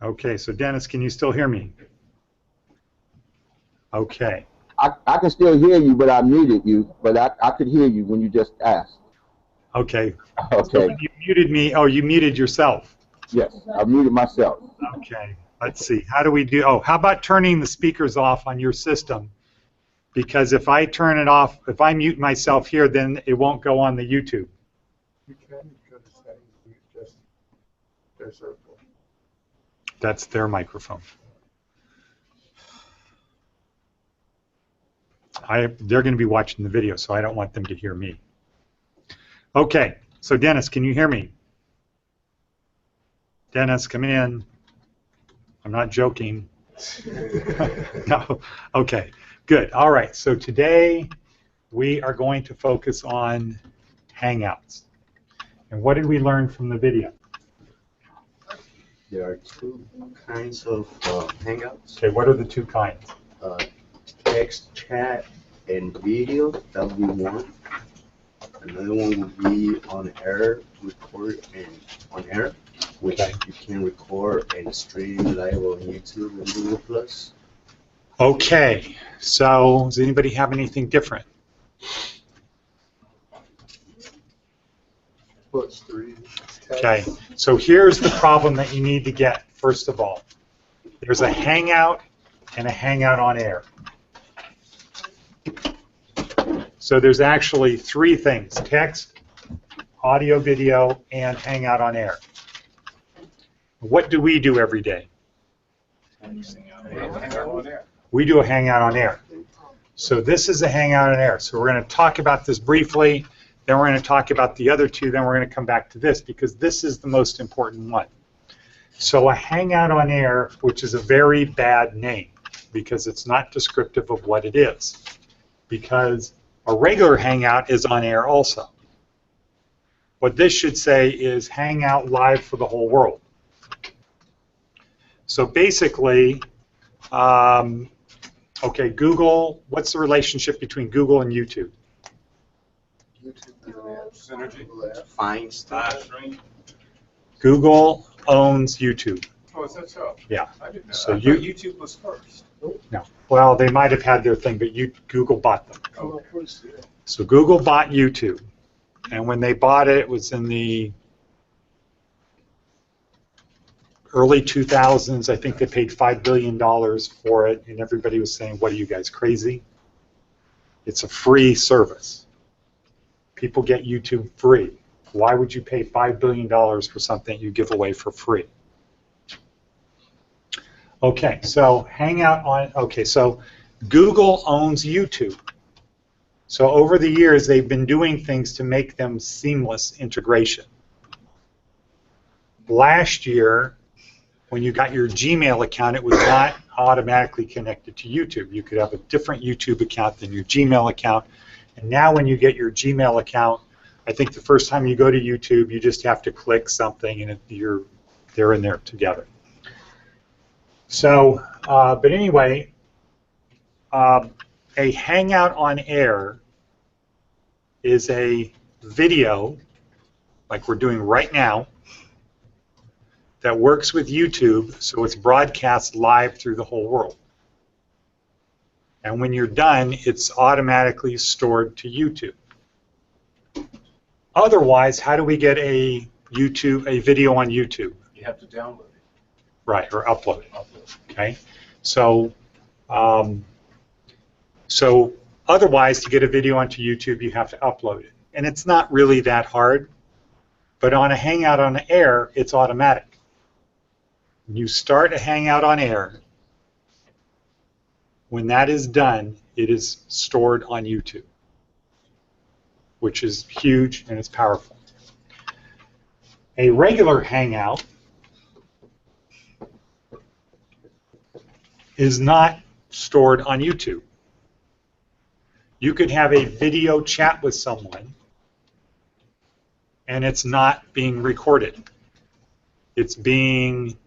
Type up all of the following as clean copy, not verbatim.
Okay, so Dennis, can you still hear me? Okay. I can still hear you, but I muted you. But I could hear you when you just asked. Okay. Okay. So when you muted me, oh, you muted yourself. Yes, I muted myself. Okay. Let's see. How do we do? Oh, how about turning the speakers off on your system? Because if I turn it off, if I mute myself here, then it won't go on the YouTube. You can go to settings, mute just their circle. That's their microphone. They're going to be watching the video, so I don't want them to hear me. Okay, so Dennis, can you hear me? Dennis, come in. I'm not joking. No. Okay, good. All right, so today we are going to focus on Hangouts. And what did we learn from the video? There are two kinds of Hangouts. Okay, what are the two kinds? Text chat and video, that would be one. Another one would be on air, record and on air, which you can record and stream live on YouTube and Google Plus. Okay, so does anybody have anything different? Plus 3. Okay, so here's the problem that you need to get, first of all. There's a Hangout and a Hangout on air. So there's actually three things: text, audio, video, and Hangout on air. What do we do every day? We do a Hangout on air. So this is a Hangout on air. So we're going to talk about this briefly, then we're going to talk about the other two, then we're going to come back to this, because this is the most important one. So a Hangout on air, which is a very bad name, because it's not descriptive of what it is. Because a regular Hangout is on air also. What this should say is Hangout live for the whole world. So basically, okay, Google, what's the relationship between Google and YouTube? YouTube synergy. Fine stuff. Google owns YouTube. Oh, is that so? Yeah. I didn't know. So I thought YouTube was first. No. Well, they might have had their thing, but Google bought them. Oh, So Google bought YouTube, and when they bought it, it was in the early 2000s. I think they paid $5 billion for it, and everybody was saying, what are you guys, crazy? It's a free service. People get YouTube free. Why would you pay $5 billion for something you give away for free? Okay, so Hangout on, okay, so Google owns YouTube. So over the years, they've been doing things to make them seamless integration. Last year, when you got your Gmail account, it was not automatically connected to YouTube. You could have a different YouTube account than your Gmail account. And now when you get your Gmail account, I think the first time you go to YouTube, you just have to click something and they're in there together. So, but anyway, a Hangout on air is a video, like we're doing right now, that works with YouTube, so it's broadcast live through the whole world. And when you're done, it's automatically stored to YouTube. Otherwise, how do we get a video on YouTube? You have to download it. Right, or upload it. Okay, so so otherwise, to get a video onto YouTube, you have to upload it, and it's not really that hard. But on a Hangout on air, it's automatic. When you start a Hangout on air, when that is done, it is stored on YouTube, which is huge and it's powerful. A regular Hangout is not stored on YouTube. You could have a video chat with someone and it's not being recorded. It's being,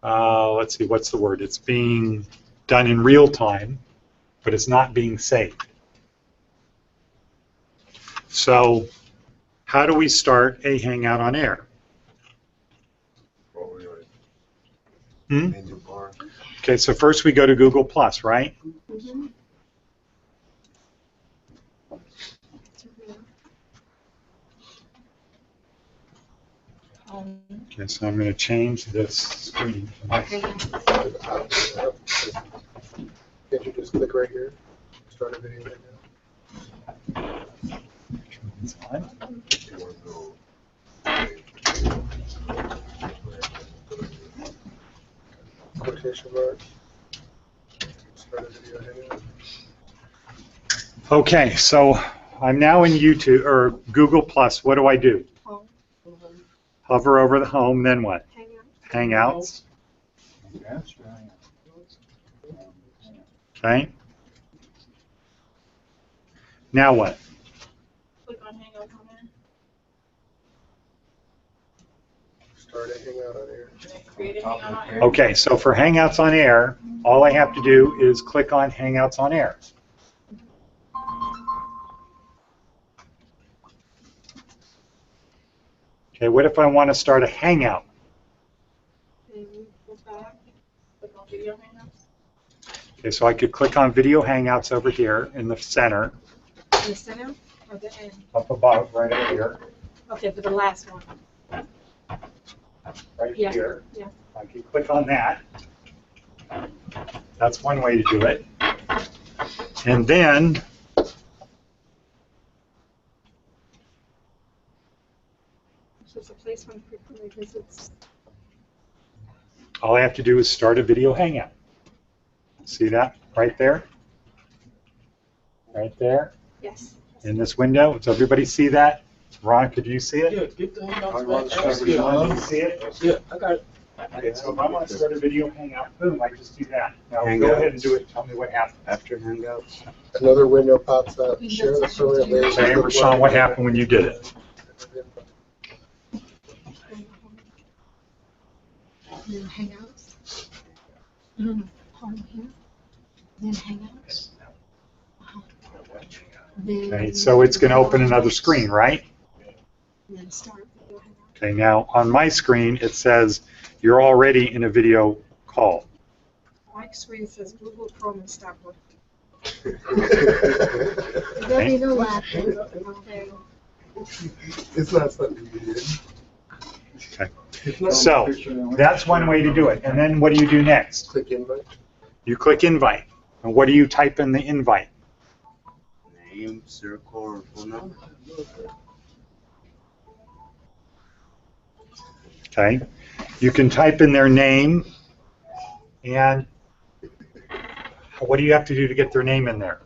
let's see, what's the word? It's being done in real time, but it's not being saved. So how do we start a Hangout on air? Menu bar. Okay, so first we go to Google Plus, right? Mhm. Okay, so I'm going to change this screen. Okay. Can't you just click right here? Start a video right now. It's on. Quotation marks. Start a video hangout. Okay, so I'm now in YouTube or Google Plus. What do I do? Home. Hover over the home, then what? Hangouts. Hangouts. Okay. Now what? Click on Hangouts on there. Start a hangout on here. Create a Hangout on there. Okay, so for Hangouts on Air, all I have to do is click on Hangouts on Air. Okay, what if I want to start a Hangout? Then go back. Click on Video Hangouts. Okay, so I could click on Video Hangouts over here in the center, In the center or the end? up above, right over here, Okay, for the last one. right Yeah, here. yeah. I can click on that. That's one way to do it. And then So it's a place for frequent visits. all I have to do is start a video hangout. See that right there? Right there Yes. in this window. Does everybody see that? Ron, could you see it? Yeah, get the hangouts Ron, back. Ron, That's good, Ron, huh? you see it? Yeah, I got it. Okay, so if I want to start a video hangout, boom, I just do that. Now go Hangouts. ahead and do it. Tell me what happened. After Hangouts, Another window pops up. Share the story. Okay, Rashawn, what happened when you did it? Then Hangouts. Home here. Then Hangouts. Then. Okay, so it's going to open another screen, right? Then start Video Hangouts. Okay, now on my screen, it says you're already in a video call. My screen says Google Chrome and stop working. There'll be no laughing. Okay. It's not something you did. Okay. It's not- So that's one way to do it. And then what do you do next? Click invite. You click invite. And what do you type in the invite? name, circle, or phone number. Okay. You can type in their name, and what do you have to do to get their name in there?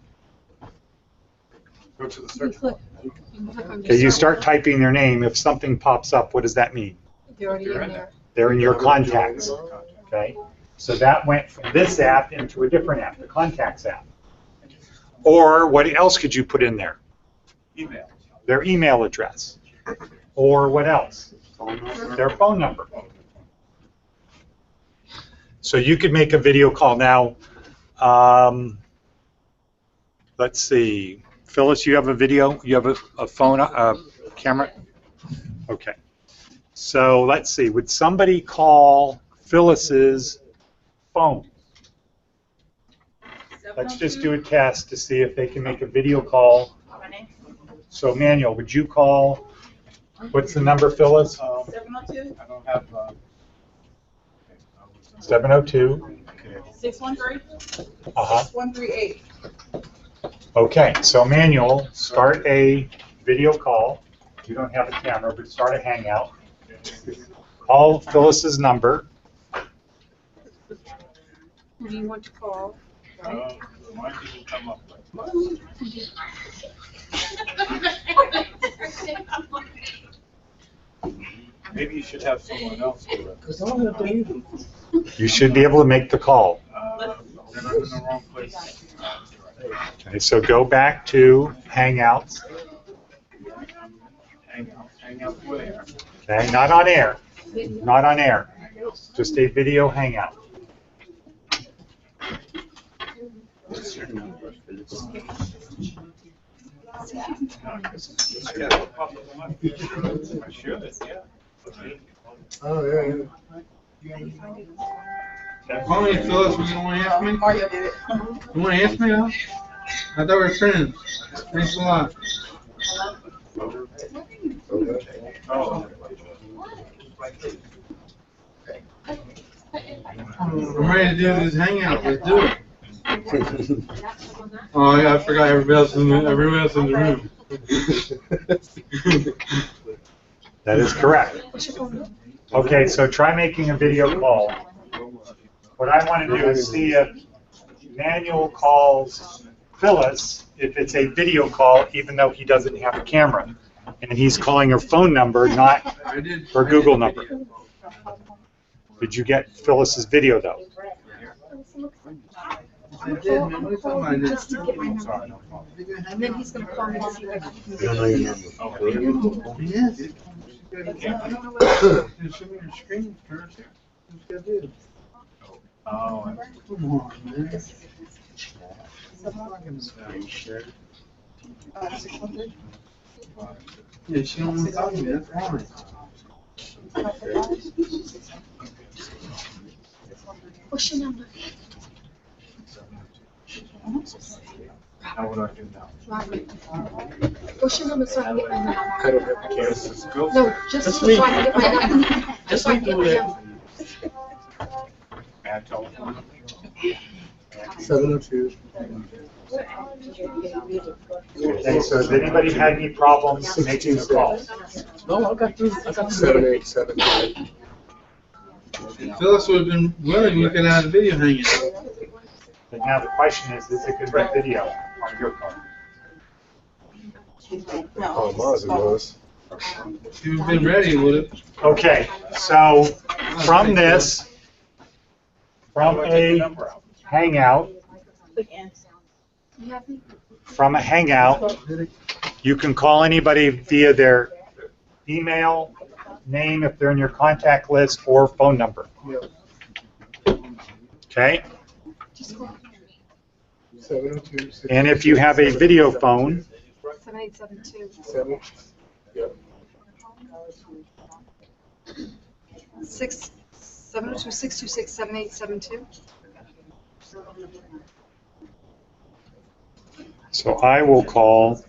Go to the You search. click. You can click on Okay, you start one. typing their name. If something pops up, what does that mean? They're already in there. They're in your contacts. Okay. So that went from this app into a different app, the contacts app. Or what else could you put in there? Email. Their email address. Or what else? Phone number. Their phone number. So you could make a video call now. Let's see. Phyllis, you have a video? You have a phone, a camera? Okay. So let's see. Would somebody call Phyllis's phone? Let's just do a test to see if they can make a video call. So Manuel, would you call, what's the number, Phyllis? 702 I don't have, 702. 613 Uh-huh. 6138. Okay, so Manuel, start a video call. You don't have a camera, but start a Hangout. Call Phyllis's number. Who do you want to call? mine didn't come up with. Maybe you should have someone else do it. Because I don't have to either. You should be able to make the call. Then I'm in the wrong place. Okay, so go back to Hangouts. Hang out where? Okay, not on air. Not on air. Just a video Hangout. What's your number, Phyllis? I got a couple of months. I should, yeah. Oh, yeah, yeah. Call me, Phyllis, you want to ask me? Mario did it. You want to ask me, huh? I thought we were friends. Thanks a lot. Oh. I'm ready to do this hangout. Let's do it. Oh, yeah, I forgot everybody else in the room. That is correct. Okay, so try making a video call. What I want to do is see if Manuel calls Phyllis if it's a video call, even though he doesn't have a camera. And he's calling her phone number, not her Google number. Did you get Phyllis's video, though? I did, man. What are you talking about? I did. Just to get my number. And then he's gonna call me to see if I can You don't know your number. Yes. I don't know what. Show me your screen first. What's that do? Oh. Come on, man. Are you sure? 600. Yeah, she don't want to talk to me. That's fine. What's your number? How would I do now? Robert. What's your number so I can get my number? I don't have the camera. No, just so I can get my number. Just so I can get my number. Bad telephone. 702. Okay, so has anybody had any problems making the call? No, I got 7875. Phyllis would have been willing. We could have a video hanging. But now the question is it going to be video on your phone? Oh, Mars it was. If you'd been ready, would have. Okay, so from this, from a Hangout, You have me? from a Hangout, you can call anybody via their email, name if they're in your contact list, or phone number. Okay? Just call. 702. And if you have a video phone, 7872. 7. Yep. 702-626-7872. so I will call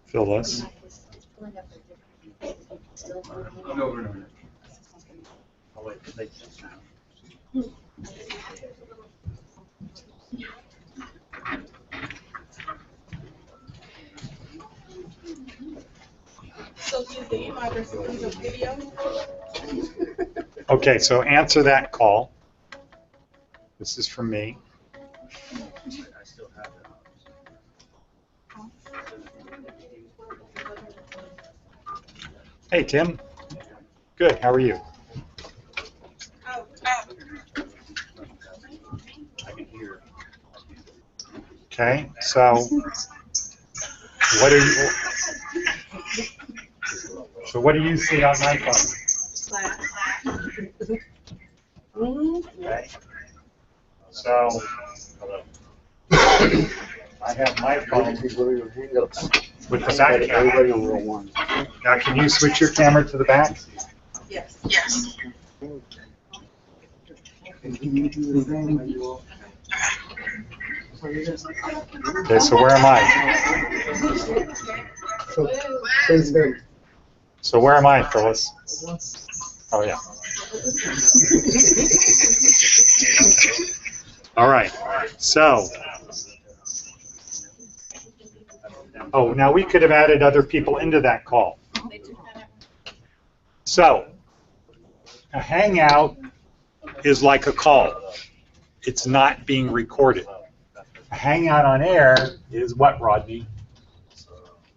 Phyllis. No. I'll wait. So use the email address to use a video? Okay, so answer that call. This is from me. I still have it. Hey, Tim. Good, how are you? I can hear. Okay, so what do you see on my phone? Okay. So I have my phone Go to your Hangouts. with the back camera. Everybody on row one. Now, can you switch your camera to the back? Yes. Okay, so where am I? So, send him. So where am I, Phyllis? Oh, yeah. All right, so. Oh, now we could have added other people into that call. So, a Hangout is like a call. It's not being recorded. A Hangout on air is what, Rodney?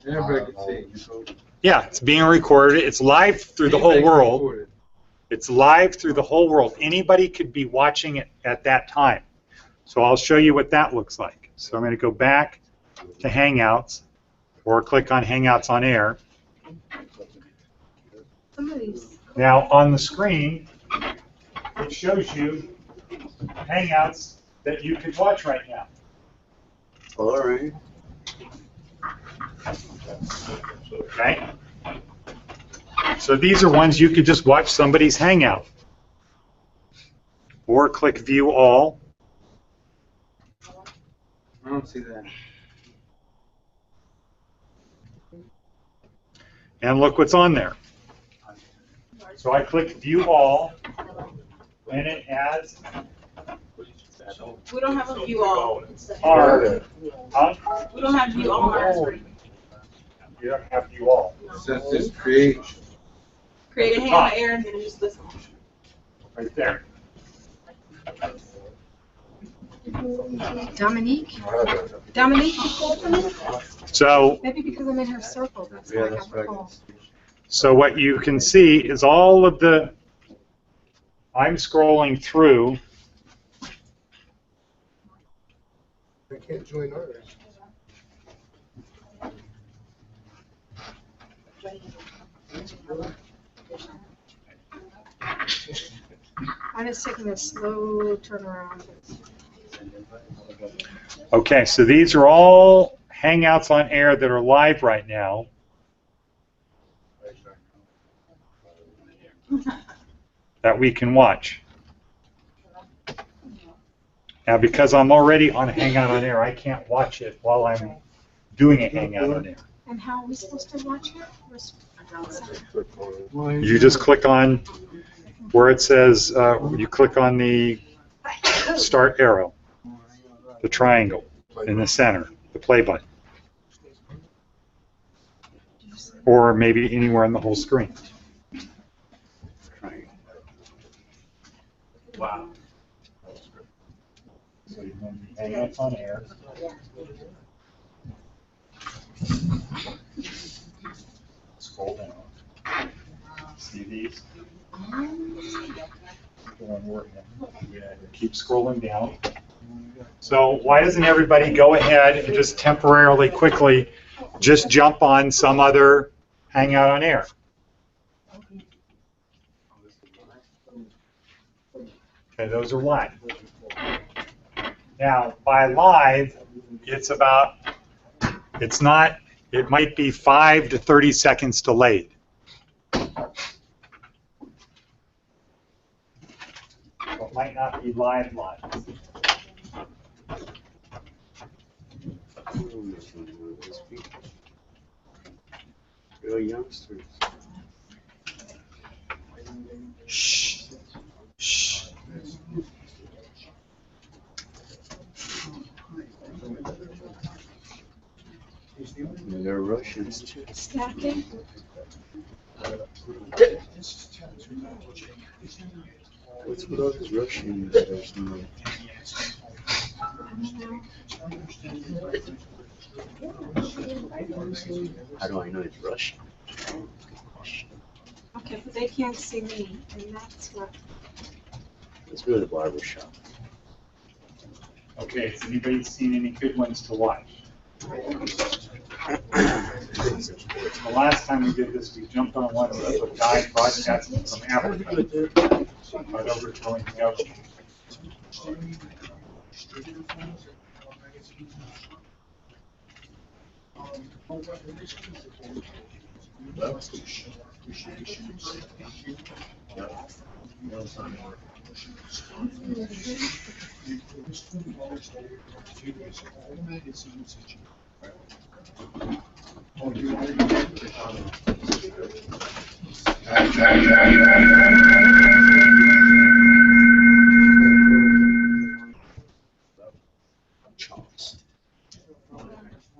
Everybody can see. Yeah, it's being recorded. It's live through the whole Anybody can world. record it. It's live through the whole world. Anybody could be watching it at that time. So I'll show you what that looks like. So I'm going to go back to Hangouts, or click on Hangouts on Air. Somebody's. Now on the screen, it shows you Hangouts that you could watch right now. All right. Okay? So these are ones you could just watch somebody's Hangout. Or click View All. I don't see that. And look what's on there. So I click View All, and it has We don't have a view all. our, huh? We don't have view all on our screen. You don't have View All. It says just create. Create a Hangout air and then just listen. Right there. Dominique? Dominique, you called for me? So, Maybe because I'm in her circle, that's why I got the call. so what you can see is all of the, I'm scrolling through. I can't join ours. I'm just taking a slow turnaround. Okay, so these are all Hangouts on air that are live right now. That we can watch. Now, because I'm already on Hangout on air, I can't watch it while I'm doing a Hangout on air. And how are we supposed to watch it? You just click on where it says, you click on the start arrow, the triangle in the center, the play button. Or maybe anywhere on the whole screen. Wow. So you can Hangouts on air. Scroll down. See these? Keep scrolling down. So why doesn't everybody go ahead and just temporarily, quickly, just jump on some other Hangout on air? Okay, those are live. Now, by live, it's about, it's not, it might be 5 to 30 seconds delayed. It might not be live. Real youngsters. Shh. Shh. They're Russians too. Stacking? What's with all these Russians? There's no. How do I know it's Russian? Okay, but they can't see me, and that's what. Let's go to the barber shop. Okay, has anybody seen any good ones to watch? The last time we did this, we jumped on one of a guy broadcasting from Africa about overthrowing the government.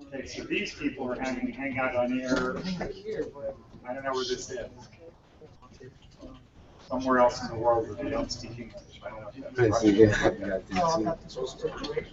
Okay, so these people are having a hangout on air. I don't know where this is. Somewhere else in the world where they don't speak English. I don't know if that's right.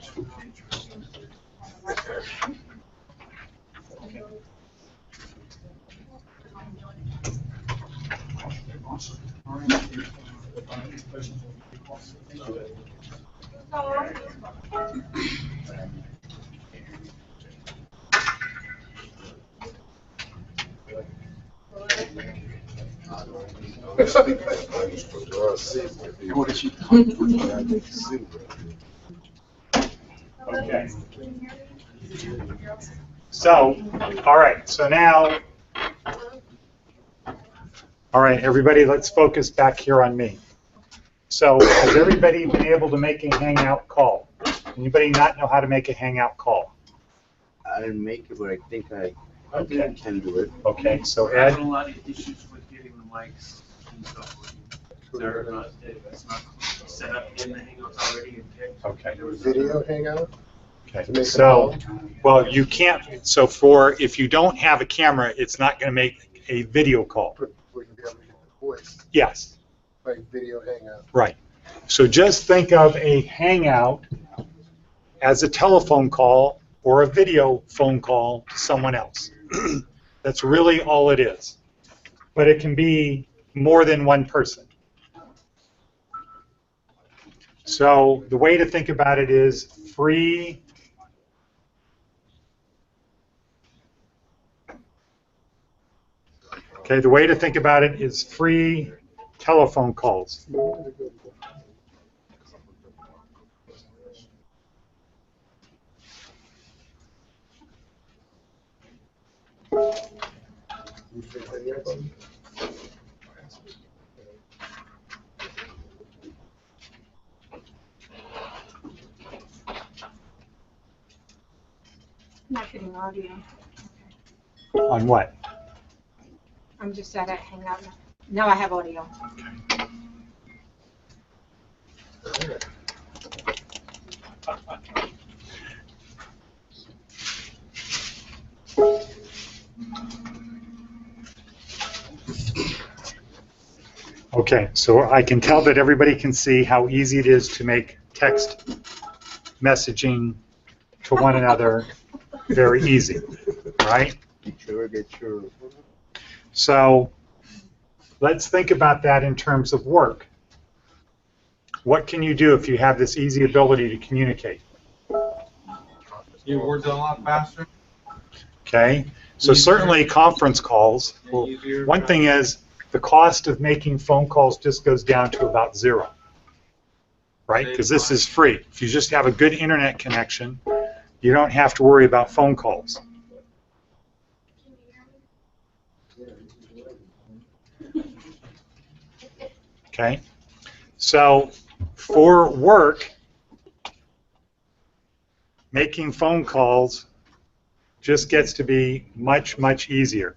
Okay. So, all right, so now All right, everybody, let's focus back here on me. So has everybody been able to make a Hangout call? Anybody not know how to make a Hangout call? I didn't make it, but I think I Okay. can do it. Okay, so We're having Ed, a lot of issues with getting the mics and stuff working. They're not, it's not set up in the Hangouts already and picked. okay. Video hangout? Okay, To make a so, call? well, you can't, so if you don't have a camera, it's not going to make a video call. But we can be able to get the voice, Yes, like video hangout. right. So just think of a Hangout as a telephone call or a video phone call to someone else. That's really all it is. But it can be more than one person. So the way to think about it is free. Okay, the way to think about it is free telephone calls. You fit the earbud? Not getting audio. On what? I'm just at a Hangout now. Now I have audio. Okay, so I can tell that everybody can see how easy it is to make text messaging to one another very easy, right? Get your. So let's think about that in terms of work. What can you do if you have this easy ability to communicate? Your words a lot faster. Okay, so certainly conference calls. Well, one thing is the cost of making phone calls just goes down to about zero, right? Because this is free. If you just have a good internet connection, you don't have to worry about phone calls. Okay, so for work, making phone calls just gets to be much, much easier.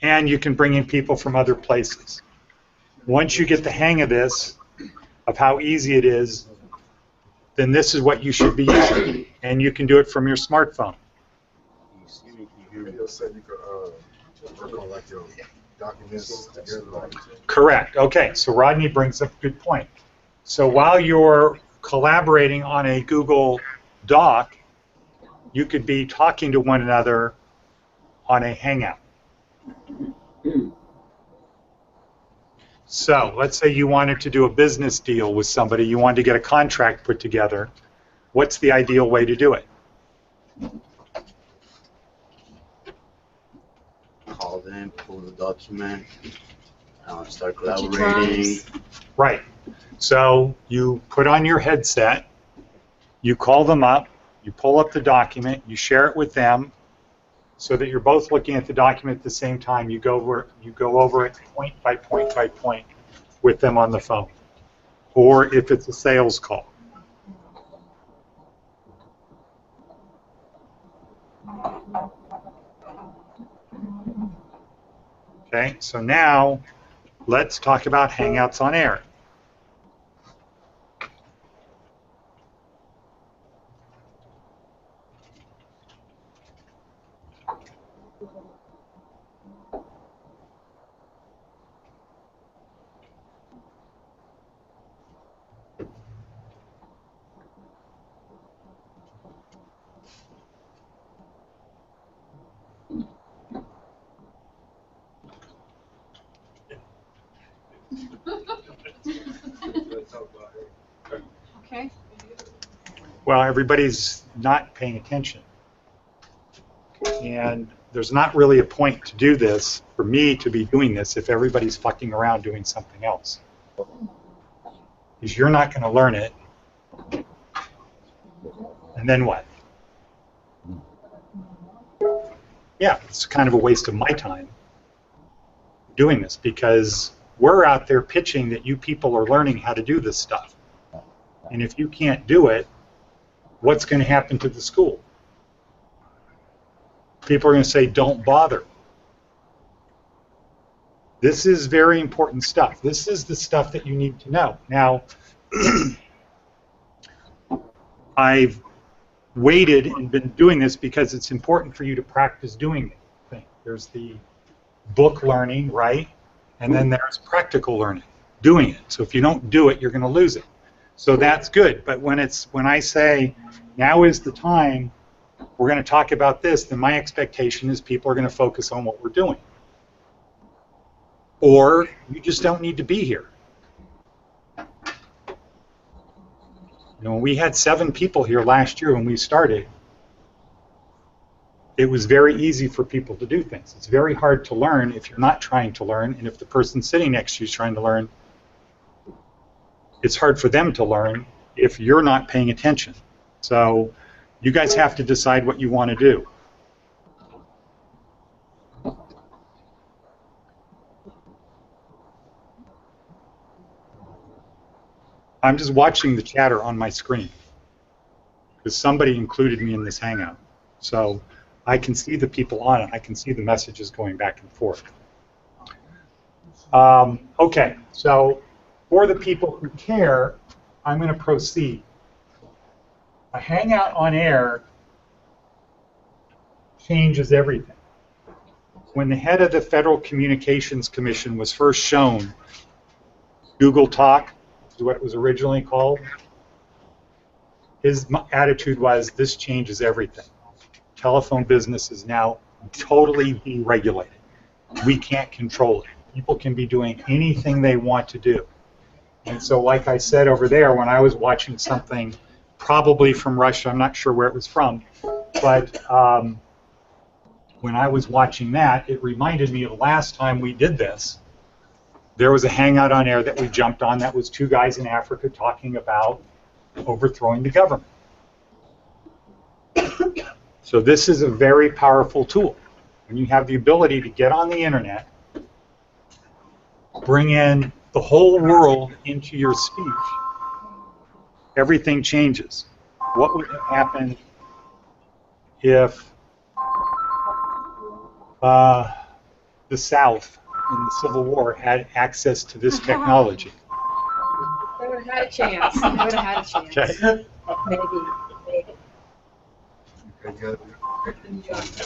And you can bring in people from other places. Once you get the hang of this, of how easy it is, then this is what you should be using. And you can do it from your smartphone. Video said you could work on like your documents together. Correct. Okay, so Rodney brings up a good point. So while you're collaborating on a Google Doc, you could be talking to one another on a Hangout. So let's say you wanted to do a business deal with somebody, you wanted to get a contract put together. What's the ideal way to do it? Call them, pull the document, start Put your collaborating. drawings. Right. So you put on your headset, you call them up, you pull up the document, you share it with them, so that you're both looking at the document at the same time. You go over it point by point by point with them on the phone, or if it's a sales call. Okay, so now let's talk about Hangouts on Air. Okay. Well, everybody's not paying attention. And there's not really a point to do this, for me to be doing this, if everybody's fucking around doing something else. Because you're not going to learn it. And then what? Yeah, it's kind of a waste of my time doing this because we're out there pitching that you people are learning how to do this stuff. And if you can't do it, what's going to happen to the school? People are going to say, don't bother. This is very important stuff. This is the stuff that you need to know. Now, I've waited and been doing this because it's important for you to practice doing things. There's the book learning, right? And then there's practical learning, doing it. So if you don't do it, you're going to lose it. So that's good. But when I say, now is the time, we're going to talk about this, then my expectation is people are going to focus on what we're doing. Or you just don't need to be here. You know, we had 7 people here last year when we started. It was very easy for people to do things. It's very hard to learn if you're not trying to learn, and if the person sitting next to you is trying to learn, it's hard for them to learn if you're not paying attention. So you guys have to decide what you want to do. I'm just watching the chatter on my screen because somebody included me in this Hangout. So I can see the people on it. I can see the messages going back and forth. Okay, so for the people who care, I'm going to proceed. A Hangout on air changes everything. When the head of the Federal Communications Commission was first shown Google Talk, is what it was originally called, his attitude was, this changes everything. Telephone business is now totally deregulated. We can't control it. People can be doing anything they want to do. And so like I said over there, when I was watching something probably from Russia, I'm not sure where it was from, but when I was watching that, it reminded me of the last time we did this. There was a Hangout on air that we jumped on that was 2 guys in Africa talking about overthrowing the government. So this is a very powerful tool. When you have the ability to get on the internet, bring in the whole world into your speech, everything changes. What would have happened if the South in the Civil War had access to this technology? They would have had a chance. They would have had a chance. Okay. Maybe.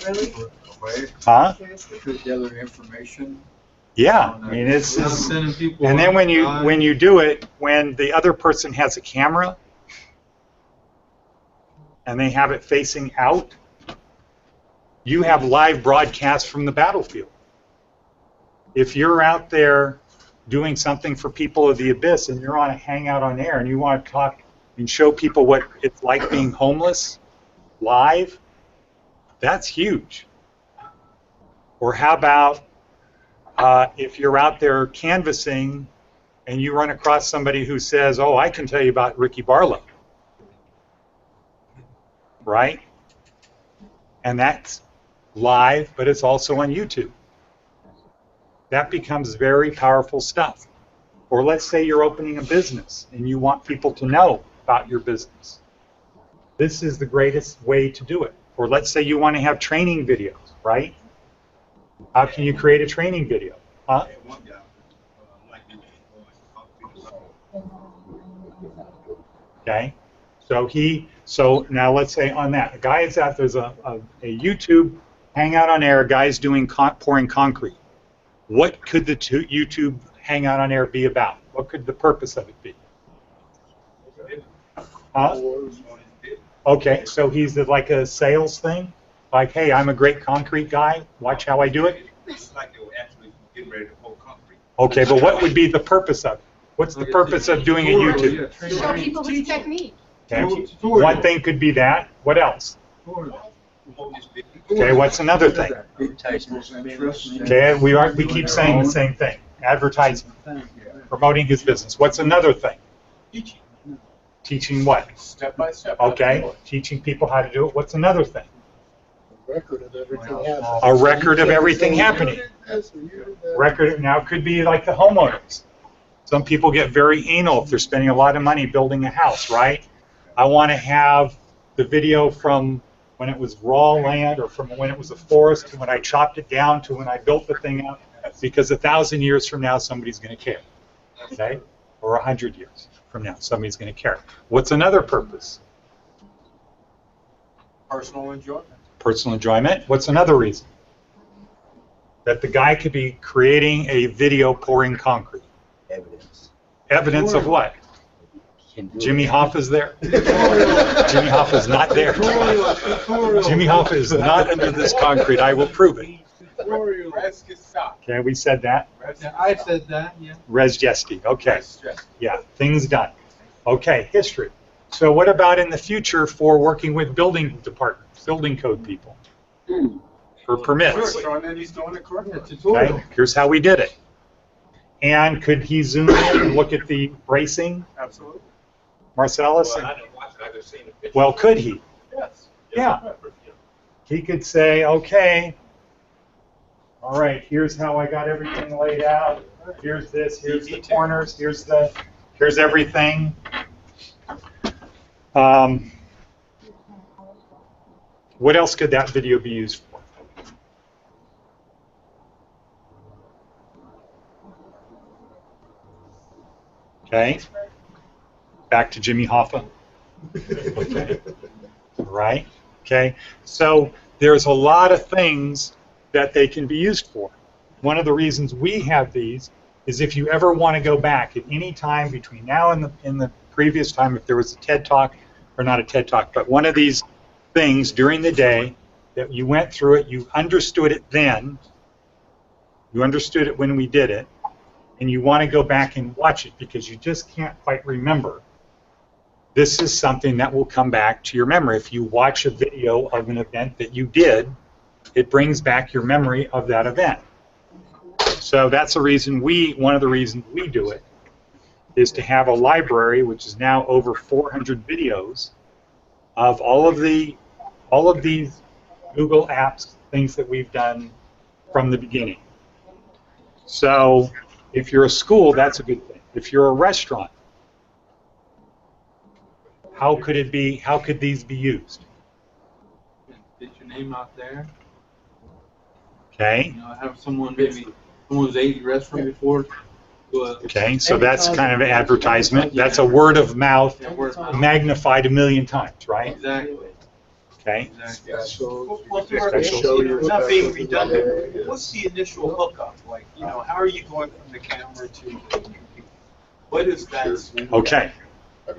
Really? Huh? Seriously? Put together information. Yeah. I mean, it's Sending people and then when online. you do it, when the other person has a camera and they have it facing out, you have live broadcasts from the battlefield. If you're out there doing something for people of the abyss and you're on a Hangout on air and you want to talk and show people what it's like being homeless live, that's huge. Or how about if you're out there canvassing and you run across somebody who says, oh, I can tell you about Ricky Barlow, right? And that's live, but it's also on YouTube. That becomes very powerful stuff. Or let's say you're opening a business and you want people to know about your business. This is the greatest way to do it. Or let's say you want to have training videos, right? How can you create a training video? Huh? Okay. So now let's say on that, a guy is out, there's a YouTube Hangout on air, guys doing pouring concrete. What could the YouTube Hangout on air be about? What could the purpose of it be? Huh? Okay, so he's like a sales thing? Like, hey, I'm a great concrete guy, watch how I do it? It's like they were actually getting ready to pour concrete. Okay, but what would be the purpose of it? What's the purpose of doing a YouTube? Show people this technique. Okay. One thing could be that. What else? Okay, what's another thing? Okay, we keep saying the same thing. Advertising, promoting his business. What's another thing? Teaching. Teaching what? Step by step. Okay, teaching people how to do it. What's another thing? Record of everything happening. A record of everything happening. Yes, we hear that. Record now could be like the homeowners. Some people get very anal if they're spending a lot of money building a house, right? I want to have the video from when it was raw land, or from when it was a forest, to when I chopped it down, to when I built the thing up, because 1,000 years from now somebody's going to care, okay? Or 100 years from now somebody's going to care. What's another purpose? Personal enjoyment. Personal enjoyment. What's another reason? That the guy could be creating a video pouring concrete. Evidence. Evidence of what? Can do Jimmy it. Hoffa's there. Jimmy Hoffa's not there. Jimmy Hoffa is not under this concrete. I will prove it. Res gesta. Okay, we said that. Yeah, I said that, yeah. Res gesti. Okay. Res gesta. Yeah, things done. Okay, history. So what about in the future for working with building departments, building code people? For permits. Sure, and then he's doing it correctly. Okay, here's how we did it. And could he zoom in and look at the bracing, Absolutely. Marcellus? Well, I didn't watch it, I just seen the picture. Well, could he? Yes. Yeah. He could say, okay, all right, here's how I got everything laid out. Here's this, here's the corners, here's everything. What else could that video be used for? Okay. Back to Jimmy Hoffa. Okay. Right. Okay. So there's a lot of things that they can be used for. One of the reasons we have these is if you ever want to go back at any time between now and the previous time, if there was a TED Talk, or not a TED Talk, but one of these things during the day that you went through it, you understood it then, you understood it when we did it, and you want to go back and watch it because you just can't quite remember. This is something that will come back to your memory. If you watch a video of an event that you did, it brings back your memory of that event. So that's the reason one of the reasons we do it is to have a library, which is now over 400 videos of all of these Google apps, things that we've done from the beginning. So if you're a school, that's a good thing. If you're a restaurant, how could these be used? Get your name out there. Okay. You know, have someone's ate your restaurant before. Okay, so that's kind of an advertisement. That's a word of mouth magnified 1,000,000 times, right? Exactly. Okay. Exactly. Well, Show you not being exactly redundant, what what's the initial hookup? Like, you know, how are you going from the camera to the computer? What is that? Okay,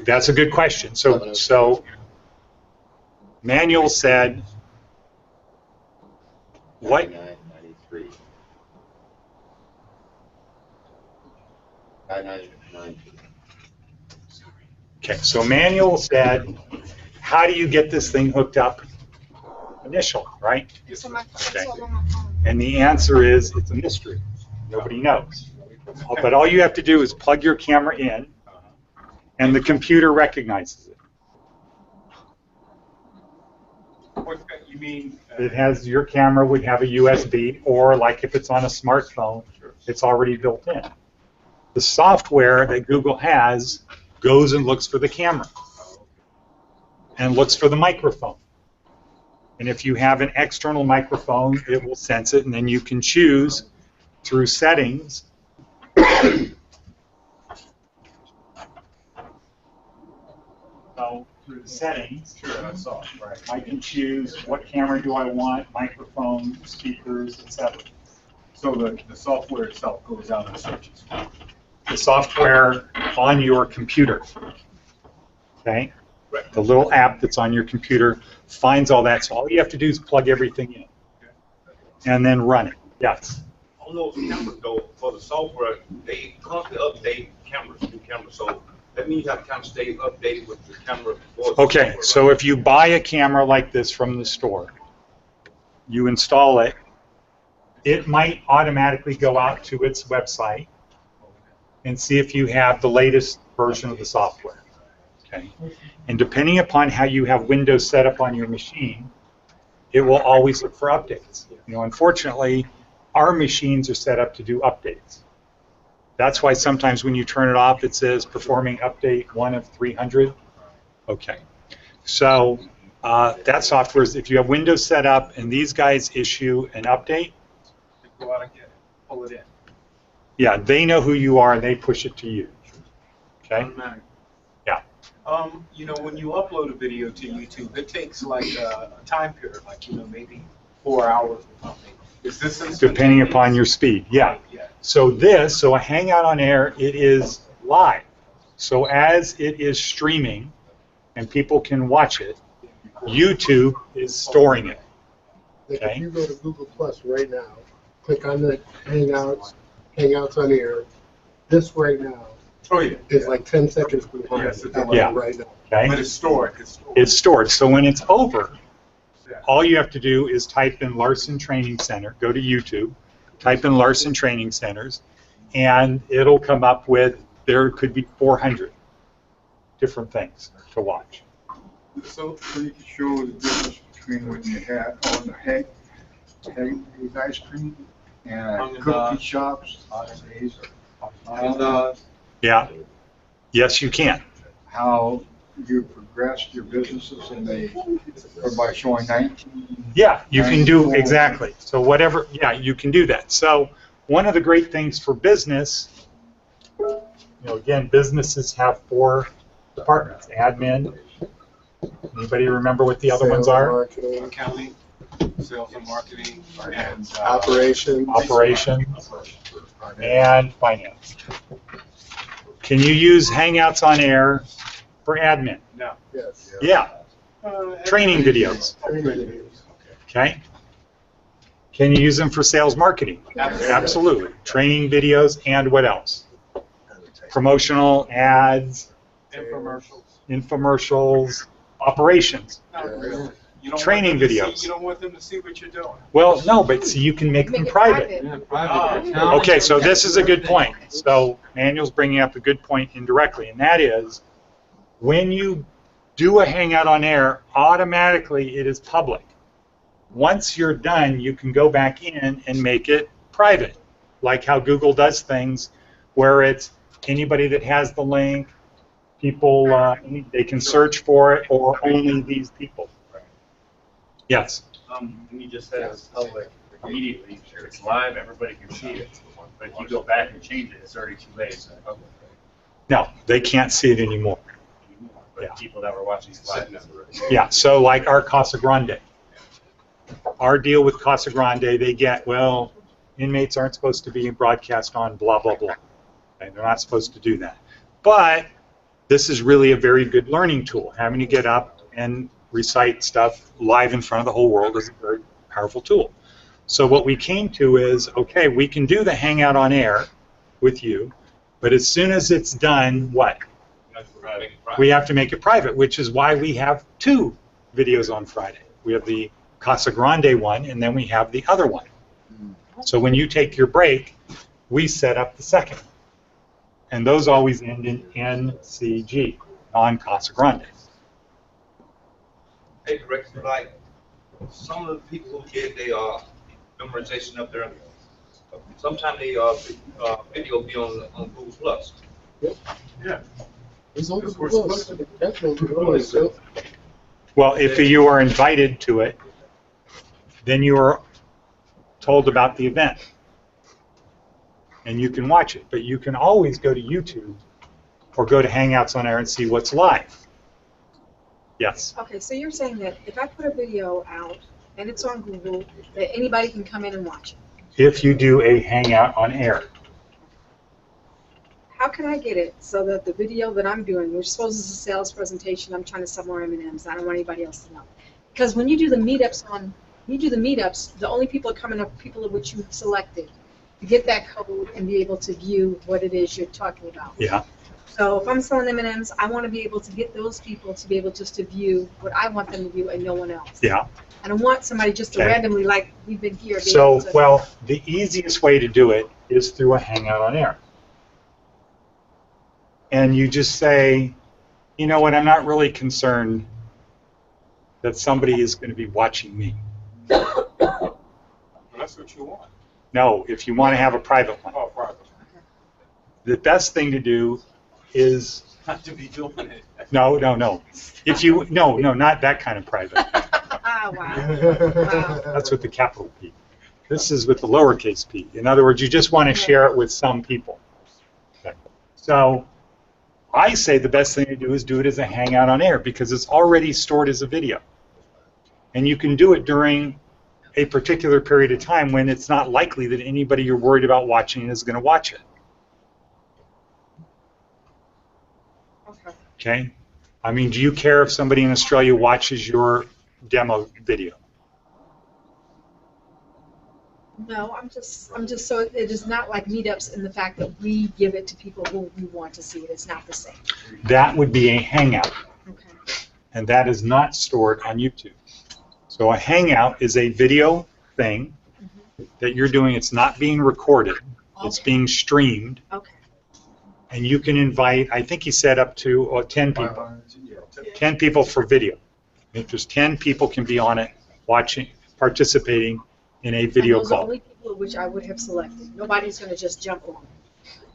that's a good question. So Manuel said, what? 99.93. 9.99. Okay, so Manuel said, how do you get this thing hooked up initial, right? So my Okay. phone's all on my phone. And the answer is it's a mystery. Nobody knows. But all you have to do is plug your camera in, and the computer recognizes it. You mean? It has, your camera would have a USB, or like if it's on a smartphone, it's already built in. The software that Google has goes and looks for the camera and looks for the microphone. And if you have an external microphone, it will sense it, and then you can choose through settings so through the settings, Sure, I saw it, right. I can choose what camera do I want, microphone, speakers, etc. So the software itself goes out and searches. The software on your computer, okay? The little app that's on your computer finds all that. So all you have to do is plug everything in and then run it. Yes. On those cameras though, for the software, they constantly update new cameras, so that means you have to kind of stay updated with the camera. Okay, so if you buy a camera like this from the store, you install it, it might automatically go out to its website and see if you have the latest version of the software. Okay. And depending upon how you have Windows set up on your machine, it will always look for updates. You know, unfortunately, our machines are set up to do updates. That's why sometimes when you turn it off, it says performing update 1 of 300. Okay. So that software is, if you have Windows set up and these guys issue an update, Go out and get it, pull it in. yeah, they know who you are and they push it to you. Okay? Automatic. Yeah. You know, when you upload a video to YouTube, it takes like a time period, like, you know, maybe 4 hours or something. Is this instantaneous? Depending upon your speed, yeah. Yeah. So a Hangout on Air, it is live. So as it is streaming and people can watch it, YouTube is storing it. Like Okay. if you go to Google Plus right now, click on the Hangouts on Air, this right now Oh, yeah. is like 10 seconds behind Yes, it's Yeah. right now. Okay? But it's stored. It's stored. So when it's over, Yeah. all you have to do is type in Larson Training Center, go to YouTube, type in Larson Training Centers, and it'll come up with, there could be 400 different things to watch. So you can show the difference between what you had on the Hague ice cream and cookie shops. And Yeah. Yes, you can. how you progressed your businesses and by showing 19. Yeah, you can do exactly. So whatever, yeah, you can do that. So one of the great things for business, you know, again, businesses have 4 departments: admin. Anybody remember what the other ones Sales and are? Marketing, Accounting, sales and marketing, and operations. Operations and finance. Can you use Hangouts on Air for admin? no. Yes. Yeah. Training videos. Okay. Can you use them for sales marketing? Absolutely. Training videos and what else? Promotional ads, Infomercials. infomercials, operations. Not really. You don't Training want them to see- videos. You don't want them to see what you're doing. Well, no, but see, you can make them Make it private. private. Okay, so this is a good point. So Manuel's bringing up a good point indirectly, and that is when you do a Hangout on Air, automatically it is public. Once you're done, you can go back in and make it private, like how Google does things where it's anybody that has the link, people, they can search for it, or only these people. Yes. When you just said it's public, immediately, it's live, everybody can see it. But if you go back and change it, it's already too late. No, they can't see it anymore. But Yeah. people that were watching it live never. Yeah, so like our Casa Grande. Our deal with Casa Grande, they get, well, inmates aren't supposed to be broadcast on blah, blah, blah. Okay, they're not supposed to do that. But this is really a very good learning tool. Having to get up and recite stuff live in front of the whole world is a very powerful tool. So what we came to is, okay, we can do the Hangout on Air with you, but as soon as it's done, what? We have to make it private, which is why we have 2 videos on Friday. We have the Casa Grande one, and then we have the other one. So when you take your break, we set up the second one. And those always end in NCG, non-Casa Grande. Hey, Director, like, some of the people who get their memorization up there, sometimes they video be on Google Plus. It's on Google Plus. That's on Google Plus. So Well, if you are invited to it, then you are told about the event. And you can watch it. But you can always go to YouTube or go to Hangouts on Air and see what's live. Yes. Okay, so you're saying that if I put a video out and it's on Google, that anybody can come in and watch it? If you do a Hangout on Air. How can I get it so that the video that I'm doing, which suppose is a sales presentation, I'm trying to sell more M&Ms, I don't want anybody else to know. Because when you do the meetups, the only people coming up, people of which you've selected, to get that code and be able to view what it is you're talking about. Yeah. So if I'm selling M&Ms, I want to be able to get those people to be able just to view what I want them to view and no one else. Yeah. I don't want somebody just to Okay. randomly, like we've been here. be So, able to- well, the easiest way to do it is through a Hangout on Air. And you just say, you know what, I'm not really concerned that somebody is going to be watching me. That's what you want. No, if you want to have a private one. Oh, private. The best thing to do is, Not to be doing it. no. If you, no, not that kind of private. Ah, wow. That's with the capital P. This is with the lowercase p. In other words, you just want to share it with some people. Okay. So I say the best thing to do is do it as a Hangout on air because it's already stored as a video. And you can do it during a particular period of time when it's not likely that anybody you're worried about watching is going to watch it. Okay. Okay? I mean, do you care if somebody in Australia watches your demo video? No, I'm just so it is not like meetups in the fact that we give it to people who we want to see it. It's not the same. That would be a Hangout, Okay. and that is not stored on YouTube. So a Hangout is a video thing that you're doing. It's not being recorded. It's Okay. being streamed, Okay. and you can invite, I think he said up to 10 people. 10 people for video. If there's 10 people can be on it, watching, participating in a video And those are call. only people which I would have selected. Nobody's going to just jump on.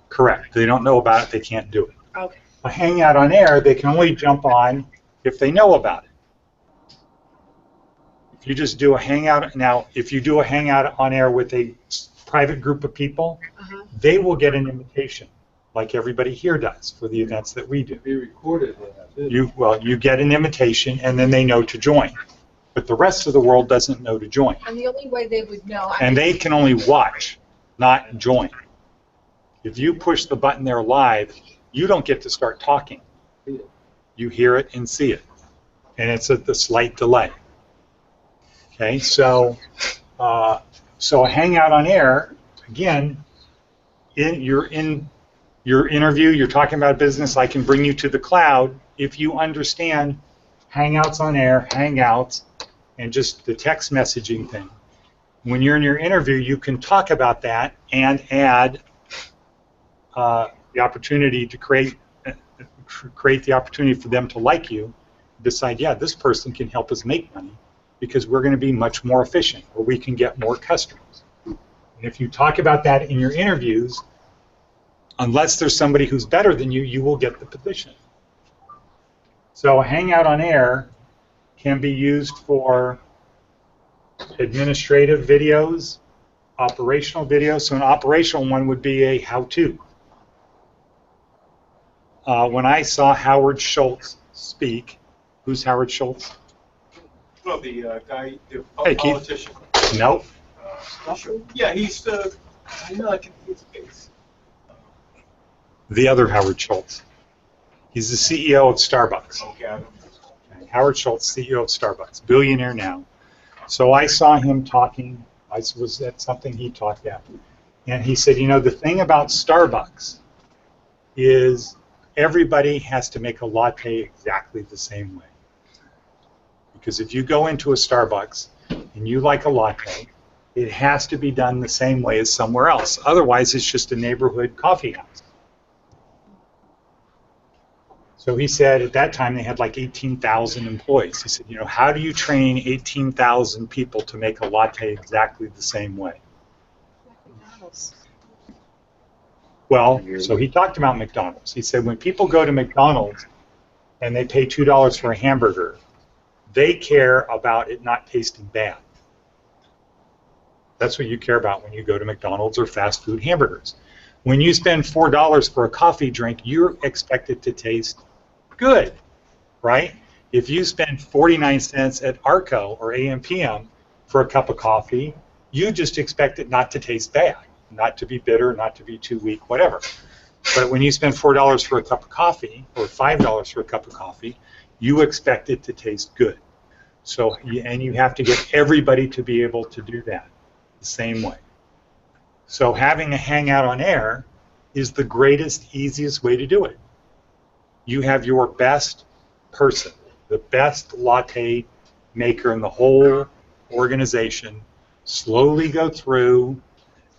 Correct. They don't know about it, they can't do it. Okay. A Hangout on air, they can only jump on if they know about it. If you just do a Hangout, now, if you do a Hangout on air with a private group of people, Uh-huh. they will get an invitation, like everybody here does for the events that we do. Be recorded. You get an invitation, and then they know to join. But the rest of the world doesn't know to join. And the only way they would know. And they can only watch, not join. If you push the button there live, you don't get to start talking. You hear it and see it. And it's at the slight delay. Okay, so a Hangout on air, again, in your interview, you're talking about business, I can bring you to the cloud if you understand Hangouts on air, Hangouts, and just the text messaging thing. When you're in your interview, you can talk about that and add the opportunity to create the opportunity for them to like you, decide, yeah, this person can help us make money because we're going to be much more efficient, or we can get more customers. And if you talk about that in your interviews, unless there's somebody who's better than you, you will get the position. So a Hangout on air can be used for administrative videos, operational videos. So an operational one would be a how-to. When I saw Howard Schultz speak, who's Howard Schultz? Well, the guy, the Hey, Keith. politician. Nope. Yeah, he's the. I know I can see his face. The other Howard Schultz. He's the CEO of Starbucks. Okay, I don't. Howard Schultz, CEO of Starbucks, billionaire now. So I saw him talking. I was at something he talked at. And he said, you know, the thing about Starbucks is everybody has to make a latte exactly the same way. Because if you go into a Starbucks and you like a latte, it has to be done the same way as somewhere else. Otherwise, it's just a neighborhood coffee house. So he said at that time they had like 18,000 employees. He said, you know, how do you train 18,000 people to make a latte exactly the same way? Well, so he talked about McDonald's. He said when people go to McDonald's and they pay $2 for a hamburger, they care about it not tasting bad. That's what you care about when you go to McDonald's or fast food hamburgers. When you spend $4 for a coffee drink, you're expected to taste good, right? If you spend 49 cents at Arco or AM/PM for a cup of coffee, you just expect it not to taste bad, not to be bitter, not to be too weak, whatever. But when you spend $4 for a cup of coffee or $5 for a cup of coffee, you expect it to taste good. So, and you have to get everybody to be able to do that the same way. So having a Hangout on air is the greatest, easiest way to do it. You have your best person, the best latte maker in the whole organization, slowly go through.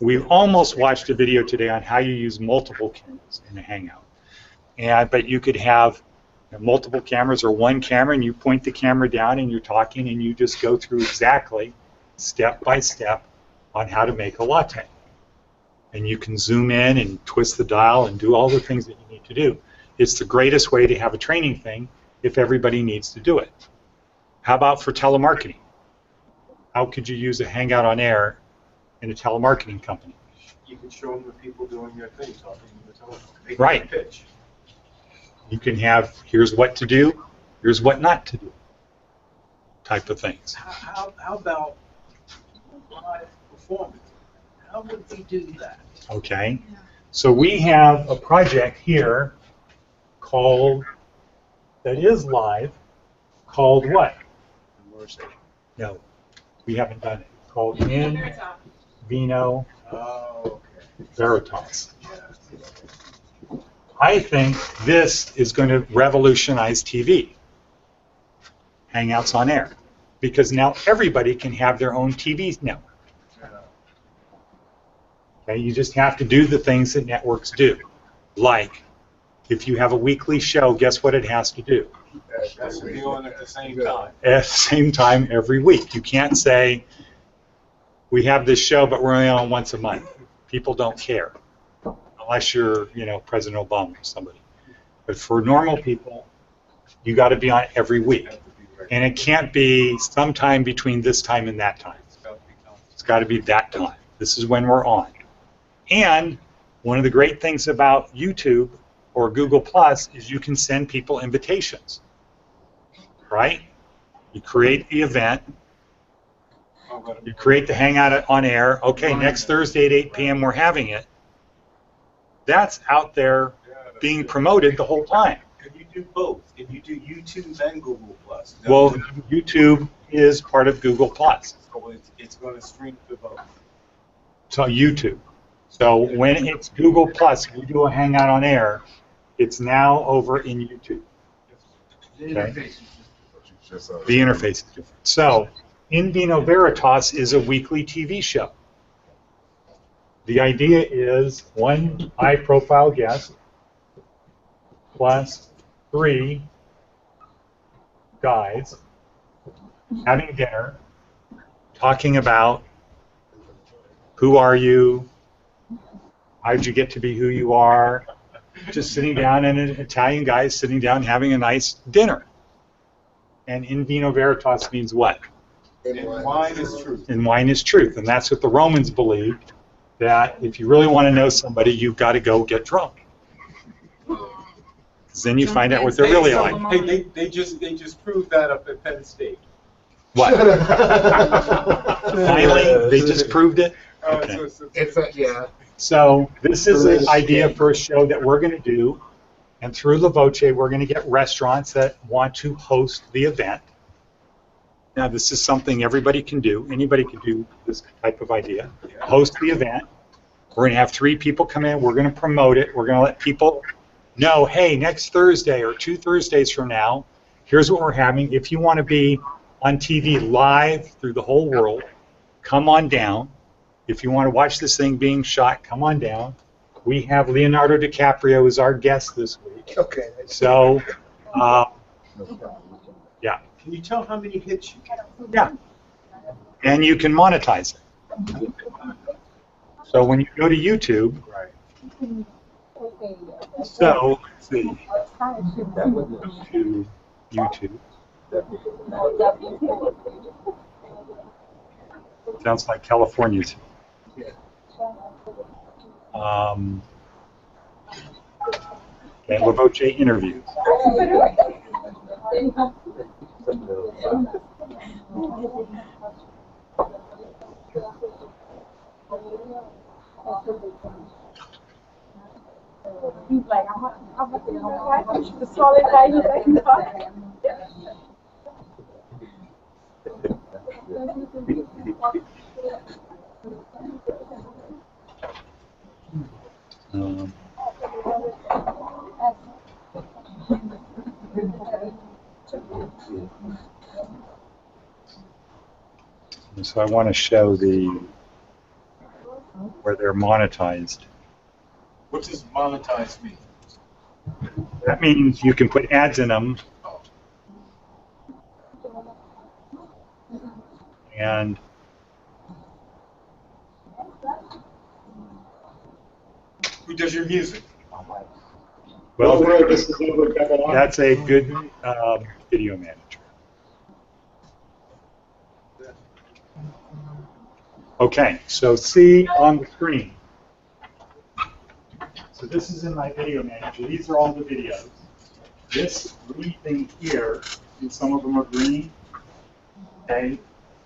We almost watched a video today on how you use multiple cameras in a Hangout. But you could have multiple cameras or one camera, and you point the camera down and you're talking and you just go through exactly step by step on how to make a latte. And you can zoom in and twist the dial and do all the things that you need to do. It's the greatest way to have a training thing if everybody needs to do it. How about for telemarketing? How could you use a Hangout on Air in a telemarketing company? You can show them the people doing their thing, talking to the telephone. Make Right. a pitch. You can have, here's what to do, here's what not to do, type of things. How about live performance? How would we do that? Okay? So we have a project here called, that is live, called what? No, we haven't done it. It's called In Vino Oh, Veritas. I think this is going to revolutionize TV, Hangouts on Air, because now everybody can have their own TV network. Okay, you just have to do the things that networks do. Like, if you have a weekly show, guess what it has to do? That's to be on at the same time. At the same time every week. You can't say, we have this show, but we're only on once a month. People don't care, unless you're, President Obama or somebody. But for normal people, you got to be on every week. And it can't be sometime between this time and that time. It's got to be that time. This is when we're on. And one of the great things about YouTube or Google Plus is you can send people invitations, right? You create the event, you create the Hangout on Air. Okay, next Thursday at 8 p.m. we're having it. That's out there being promoted the whole time. Can you do both? Can you do YouTube and Google Plus? Well, YouTube is part of Google Plus. So it's going to stream to both. So YouTube. So when it's Google Plus, we do a Hangout on Air, it's now over in YouTube. Okay? The interface is different. So In Vino Veritas is a weekly TV show. The idea is one high-profile guest plus 3 guys having dinner, talking about who are you, how'd you get to be who you are, just sitting down, and an Italian guy is sitting down having a nice dinner. And In Vino Veritas means what? And wine is truth. And wine is truth. And that's what the Romans believed, that if you really want to know somebody, you've got to go get drunk. Because then you find out what they're really like. Hey, they just proved that up at Penn State. What? Finally, they just proved it? Okay. Yeah. So this is an idea for a show that we're going to do, and through La Voce, we're going to get restaurants that want to host the event. Now, this is something everybody can do. Anybody can do this type of idea. Host the event. We're going to have 3 people come in. We're going to promote it. We're going to let people know, hey, next Thursday or 2 Thursdays from now, here's what we're having. If you want to be on TV live through the whole world, come on down. If you want to watch this thing being shot, come on down. We have Leonardo DiCaprio as our guest this week. Okay. So, yeah. Can you tell how many hits you get? Yeah. And you can monetize it. So when you go to YouTube, Right. so let's see, to YouTube. Sounds like California's. And La Voce interviews. So I want to show where they're monetized. What does monetize mean? That means you can put ads in them, and does your music? Well, this is over Babylon. that's a good video manager. Okay, so see on the screen. So this is in my video manager. These are all the videos. This green thing here, and some of them are green. Okay,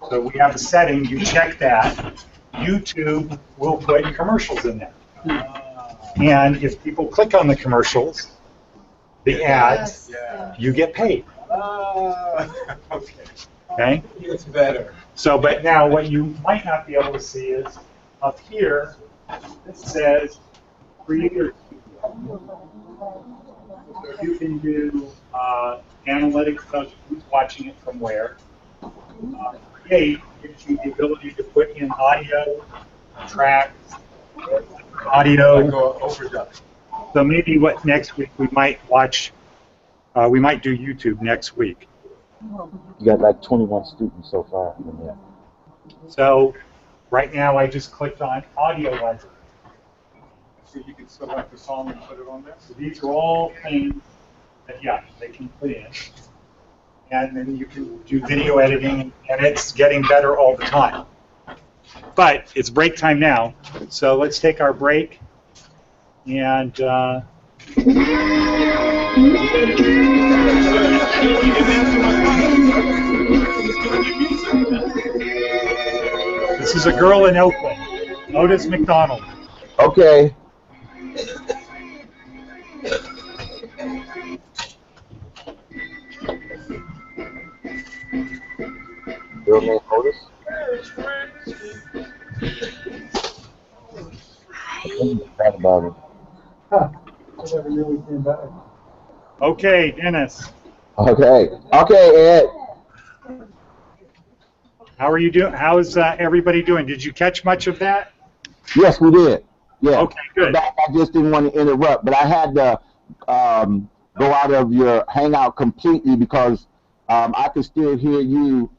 so we have a setting. You check that. YouTube will put commercials in there. And if people click on the commercials, the ads, Yeah. you get paid. Okay. Okay? It's better. So, but now what you might not be able to see is up here, it says Creator Studio. So you can do analytics of who's watching it from where. Create gives you the ability to put in audio, tracks, audio. Go overdone. So maybe what next week we might watch, we might do YouTube next week. You got like 21 students so far in there. So right now I just clicked on audio library. So you can select the song and put it on there? So these are all things that, yeah, they can put in. And then you can do video editing, and it's getting better all the time. But it's break time now, so let's take our break. And this is a girl in Oakland, Otis McDonald. Okay. Girl named Otis? What about it? I never knew we came back. Okay, Dennis, Okay. Okay, Ed. how are you doing? How's everybody doing? Did you catch much of that? Yes, we did. Yeah. Okay, good. I just didn't want to interrupt, but I had to go out of your Hangout completely because I could still hear you